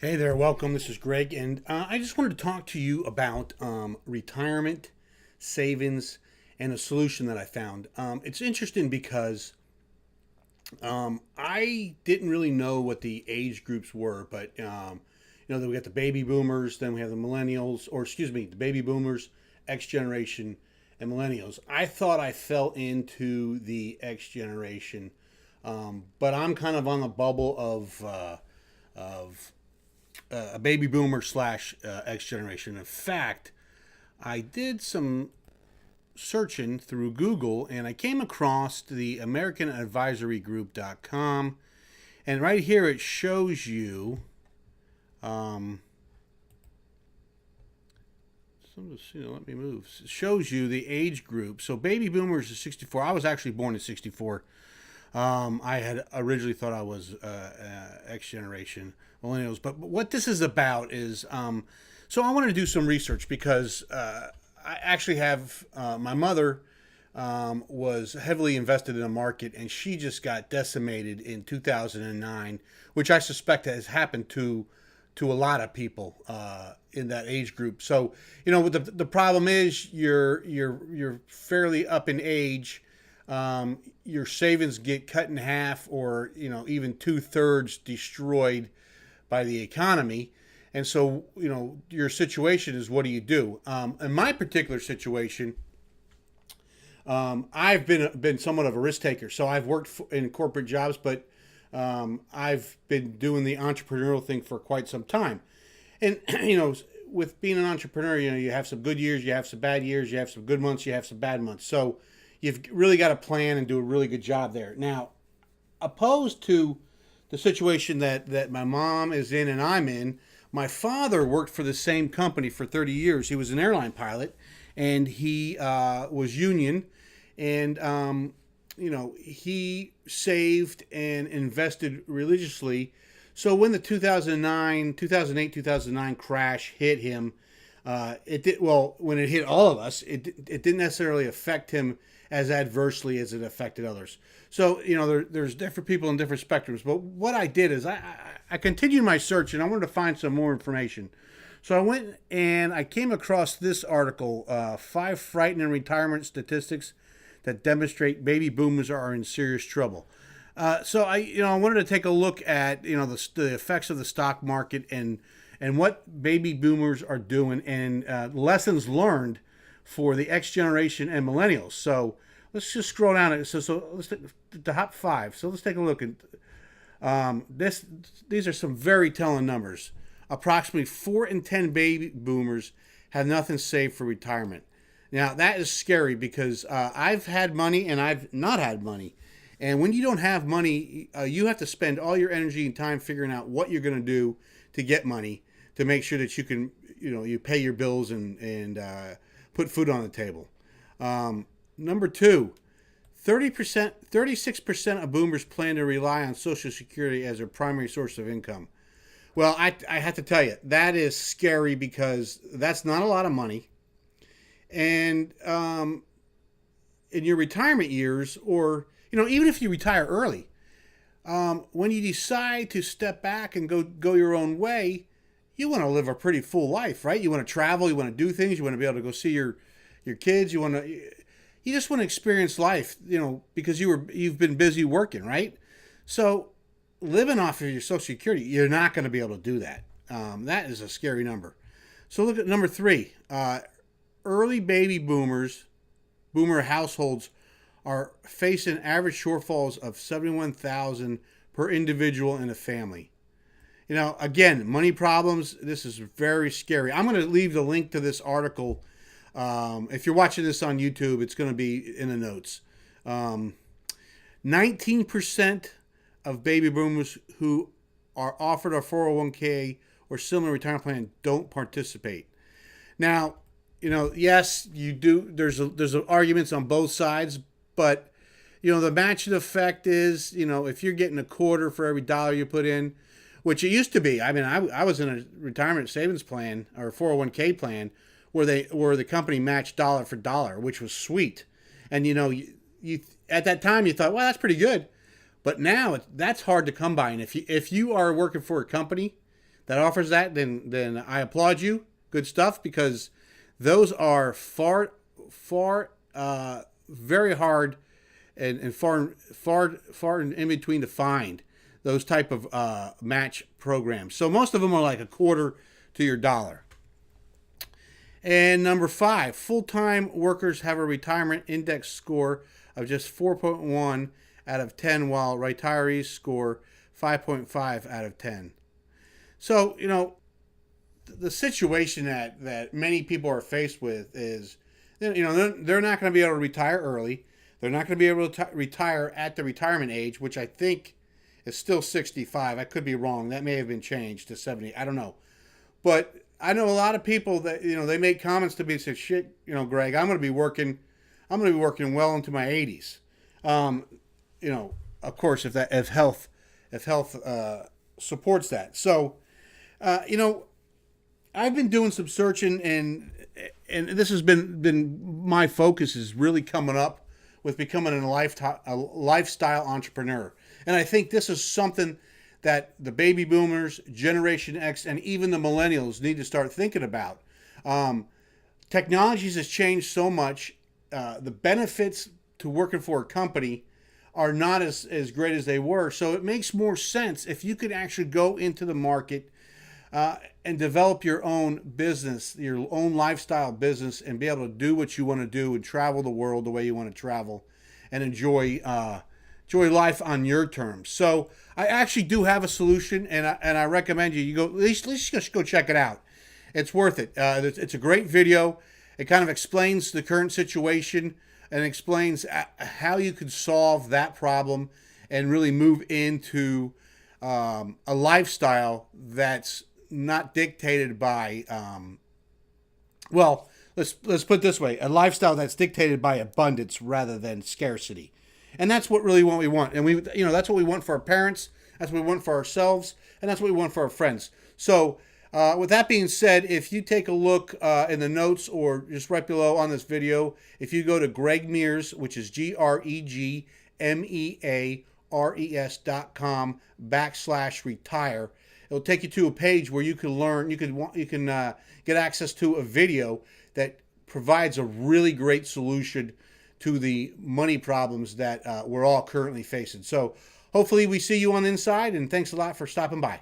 Hey there, welcome. This is Greg, and I just wanted to talk to you about retirement savings and a solution that I found. It's interesting because I didn't really know what the age groups were, but we got the baby boomers, then we have the millennials, or excuse me, the baby boomers, X generation, and millennials. I thought I fell into the X generation, but I'm kind of on the bubble of a baby boomer slash X generation. In fact, I did some searching through Google and I came across the AmericanAdvisoryGroup.com. And right here it shows you, let me move. It shows you the age group. So baby boomers is 64. I was actually born in 64. I had originally thought I was X generation millennials, but what this is about is so I wanted to do some research because I actually have my mother was heavily invested in the market and she just got decimated in 2009, which I suspect has happened to a lot of people in that age group. So the problem is you're fairly up in age. Your savings get cut in half or even 2/3 destroyed by the economy. And so your situation is, what do you do? In my particular situation, I've been somewhat of a risk taker. So I've worked in corporate jobs, but I've been doing the entrepreneurial thing for quite some time. And with being an entrepreneur, you have some good years, you have some bad years, you have some good months, you have some bad months. So you've really got to plan and do a really good job there. Now, opposed to the situation that my mom is in and I'm in, my father worked for the same company for 30 years. He was an airline pilot, and he was union, and he saved and invested religiously. So when the 2008, 2009 crash hit him, it did well. When it hit all of us, it didn't necessarily affect him as adversely as it affected others. So there's different people in different spectrums. But what I did is I continued my search and I wanted to find some more information. So I went and I came across this article: 5 frightening retirement statistics that demonstrate baby boomers are in serious trouble. So I wanted to take a look at the effects of the stock market and what baby boomers are doing and lessons learned for the X generation and millennials. So let's just scroll down. So let's take the top 5. So let's take a look at this. These are some very telling numbers. Approximately 4 in 10 baby boomers have nothing saved for retirement. Now that is scary because I've had money and I've not had money. And when you don't have money, you have to spend all your energy and time figuring out what you're going to do to get money to make sure that you can, you pay your bills and put food on the table. Number 2, 36% of boomers plan to rely on Social Security as their primary source of income. Well, I have to tell you, that is scary because that's not a lot of money. And in your retirement years, or even if you retire early, when you decide to step back and go your own way, you want to live a pretty full life, right? You want to travel, you want to do things, you want to be able to go see your kids, you just want to experience life, because you've been busy working, right? So living off of your Social Security, you're not going to be able to do that. That is a scary number. So look at number 3. Early baby boomer households are facing average shortfalls of $71,000 per individual in a family. Again, money problems. This is very scary. I'm going to leave the link to this article. If you're watching this on YouTube, it's going to be in the notes. 19% of baby boomers who are offered a 401k or similar retirement plan don't participate. Now, yes, you do. There's arguments on both sides, but the matching effect is, if you're getting a quarter for every dollar you put in, which it used to be. I mean, I was in a retirement savings plan or 401k plan where the company matched dollar for dollar, which was sweet. And you at that time you thought, well, that's pretty good, but now that's hard to come by. And if you are working for a company that offers that, then I applaud you. Good stuff, because those are very hard and far in between to find those type of match programs. So most of them are like a quarter to your dollar. And number 5, full-time workers have a retirement index score of just 4.1 out of 10, while retirees score 5.5 out of 10. So, the situation that many people are faced with is, they're not going to be able to retire early. They're not going to be able to retire at the retirement age, which I think is still 65. I could be wrong. That may have been changed to 70. I don't know. But I know a lot of people that, they make comments to me and say, shit, Greg, I'm going to be working well into my 80s. Of course, if health supports that. So, I've been doing some searching, and this has been my focus is really coming up with becoming a lifestyle entrepreneur. And I think this is something that the baby boomers, Generation X, and even the millennials need to start thinking about. Technologies has changed so much. The benefits to working for a company are not as great as they were. So it makes more sense if you could actually go into the market and develop your own business, your own lifestyle business, and be able to do what you want to do and travel the world the way you want to travel and enjoy life on your terms. So I actually do have a solution, and I recommend you go at least just go check it out. It's worth it. It's a great video. It kind of explains the current situation and explains how you could solve that problem and really move into a lifestyle that's not dictated by let's put it this way, a lifestyle that's dictated by abundance rather than scarcity. And that's what we want. And that's what we want for our parents, that's what we want for ourselves, and that's what we want for our friends. So with that being said, if you take a look in the notes or just right below on this video, if you go to Greg Mears, which is GregMears.com/retire, it'll take you to a page where you can learn, you can get access to a video that provides a really great solution to the money problems that we're all currently facing. So hopefully we see you on the inside, and thanks a lot for stopping by.